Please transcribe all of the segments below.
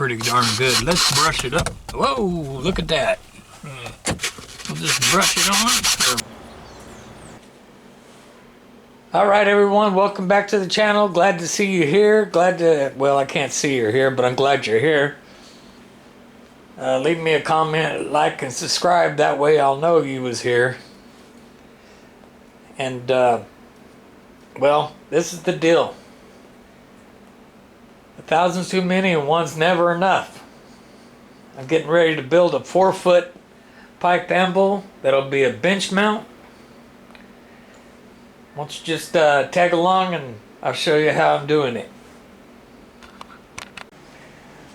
pretty darn good. Let's brush it up. Whoa, look at that. We'll just brush it on. All right, everyone, welcome back to the channel. Glad to see you here. Well, I can't see you here, but I'm glad you're here. Leave me a comment, like, and subscribe. That way I'll know you was here. And, well, this is the deal. 1,000's too many and one's never enough. I'm getting ready to build a 4-foot pipe anvil that'll be a bench mount. Why don't you just tag along and I'll show you how I'm doing it.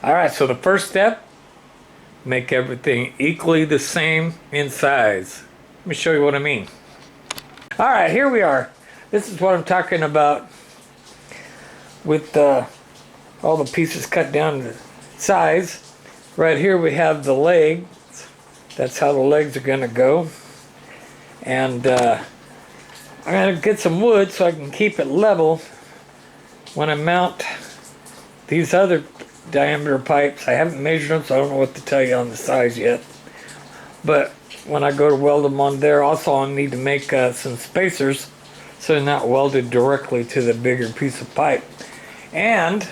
Alright, so the first step, make everything equally the same in size. Let me show you what I mean. Alright, here we are. This is what I'm talking about with all the pieces cut down to size. Right here we have the legs. That's how the legs are going to go. And I'm going to get some wood so I can keep it level when I mount these other diameter pipes. I haven't measured them, so I don't know what to tell you on the size yet. But when I go to weld them on there, also I need to make some spacers so they're not welded directly to the bigger piece of pipe. And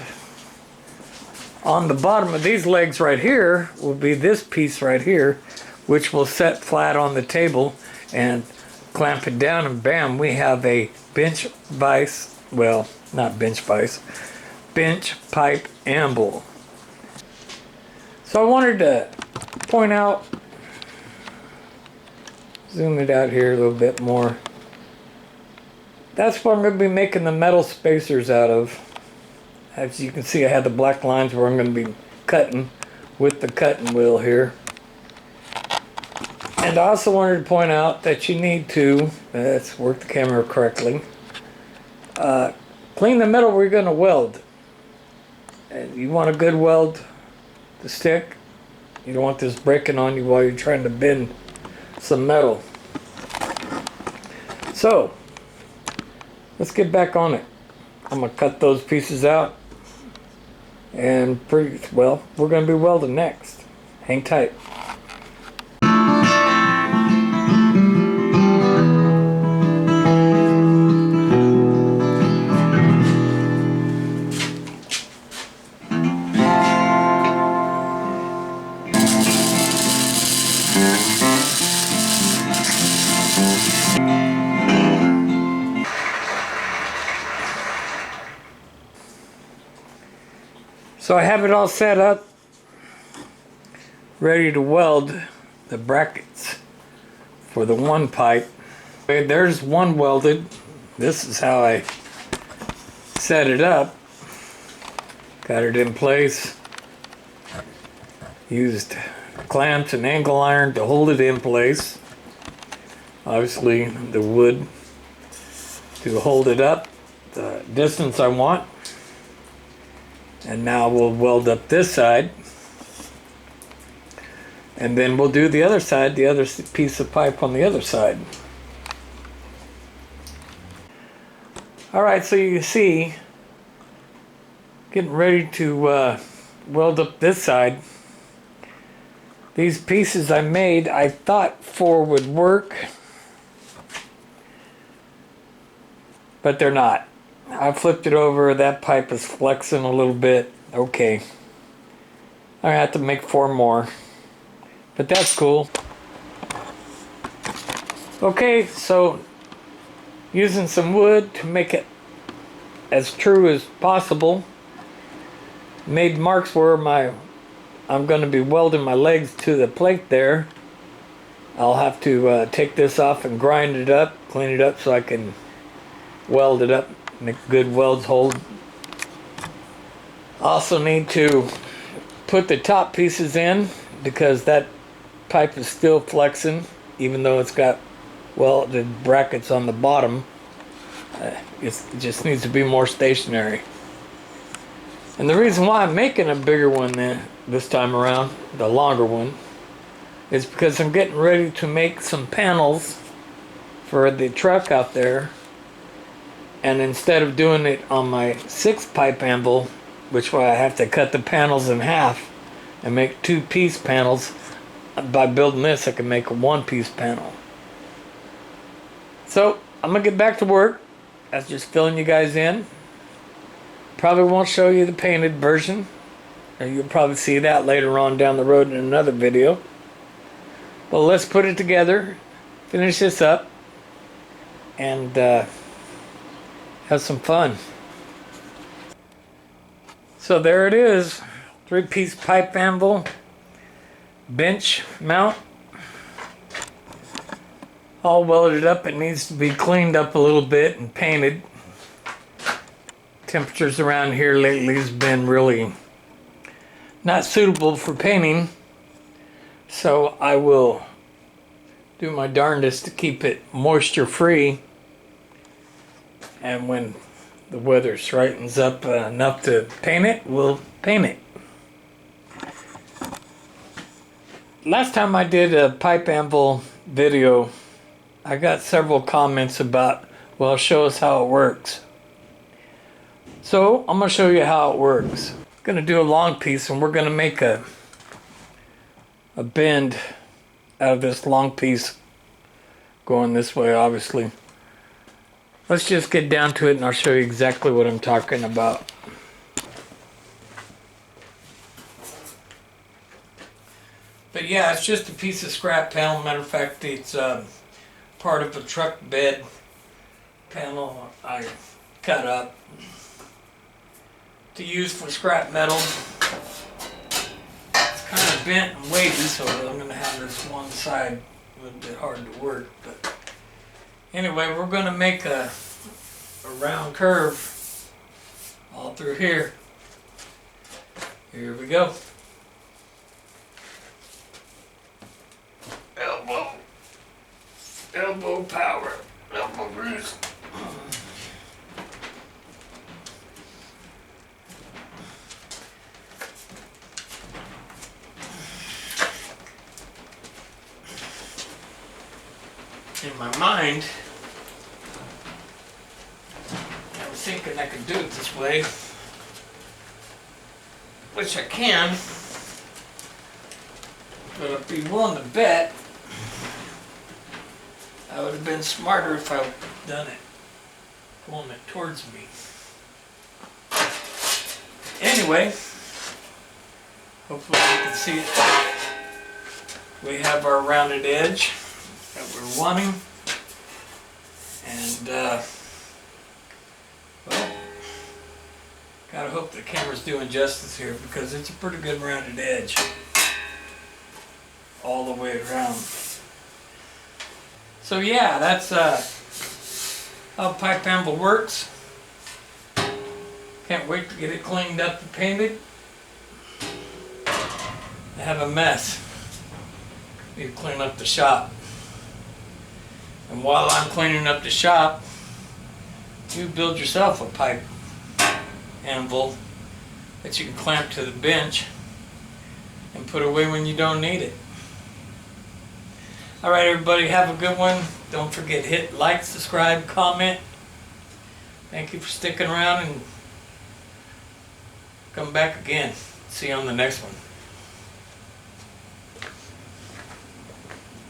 on the bottom of these legs right here will be this piece right here, which will set flat on the table and clamp it down, and bam, we have a bench vise, well, not bench vise, bench pipe anvil. So I wanted to point out, zoom it out here a little bit more. That's what I'm going to be making the metal spacers out of. As you can see, I have the black lines where I'm going to be cutting with the cutting wheel here. And I also wanted to point out that you need to, let's work the camera correctly, clean the metal we're going to weld. And you want a good weld to stick. You don't want this breaking on you while you're trying to bend some metal. So, let's get back on it. I'm going to cut those pieces out. And pretty well, we're going to be welding next. Hang tight. So I have it all set up, ready to weld the brackets for the one pipe. Okay, there's one welded. This is how I set it up. Got it in place. Used clamps and angle iron to hold it in place. Obviously the wood to hold it up the distance I want. And now we'll weld up this side, and then we'll do the other side, the other piece of pipe on the other side. Alright, so you can see, getting ready to weld up this side. These pieces I made, I thought 4 would work, but they're not. I flipped it over, that pipe is flexing a little bit. Okay. I have to make 4 more. But that's cool. Okay, so using some wood to make it as true as possible. Made marks where I'm going to be welding my legs to the plate there. I'll have to take this off and grind it up, clean it up so I can weld it up. Make good welds hold. Also need to put the top pieces in because that pipe is still flexing even though it's got welded brackets on the bottom. It just needs to be more stationary. And the reason why I'm making a bigger one this time around, the longer one, is because I'm getting ready to make some panels for the truck out there. And instead of doing it on my 6 pipe anvil, which way I have to cut the panels in half, and make 2-piece panels. By building this, I can make a 1-piece panel. So I'm gonna get back to work. That's just filling you guys in. Probably won't show you the painted version. You'll probably see that later on down the road in another video. But let's put it together, finish this up, and have some fun. So there it is, 3-piece pipe anvil, bench mount, all welded up. It needs to be cleaned up a little bit and painted. Temperatures around here lately has been really not suitable for painting, so I will do my darndest to keep it moisture free, and when the weather straightens up enough to paint it, we'll paint it. Last time I did a pipe anvil video, I got several comments about, well, show us how it works. So I'm going to show you how it works. I'm going to do a long piece, and we're going to make a bend out of this long piece going this way, obviously. Let's just get down to it, and I'll show you exactly what I'm talking about. But yeah, it's just a piece of scrap panel. Matter of fact, it's part of a truck bed panel I cut up to use for scrap metal. It's kind of bent and wavy, so I'm going to have this one side a little bit hard to work. But anyway, we're going to make a round curve all through here. Here we go. Elbow power, elbow grease. In my mind, I was thinking I could do it this way, which I can, but I'd be willing to bet I would have been smarter if I done it pulling it towards me. Anyway, hopefully you can see it. We have our rounded edge that we're wanting, and well, gotta hope the camera's doing justice here, because it's a pretty good rounded edge all the way around. So yeah, that's how pipe anvil works. Can't wait to get it cleaned up and painted. I have a mess. Need to clean up the shop. And while I'm cleaning up the shop, you build yourself a pipe anvil that you can clamp to the bench and put away when you don't need it. Alright everybody, have a good one. Don't forget, hit like, subscribe, comment. Thank you for sticking around, and come back again. See you on the next one.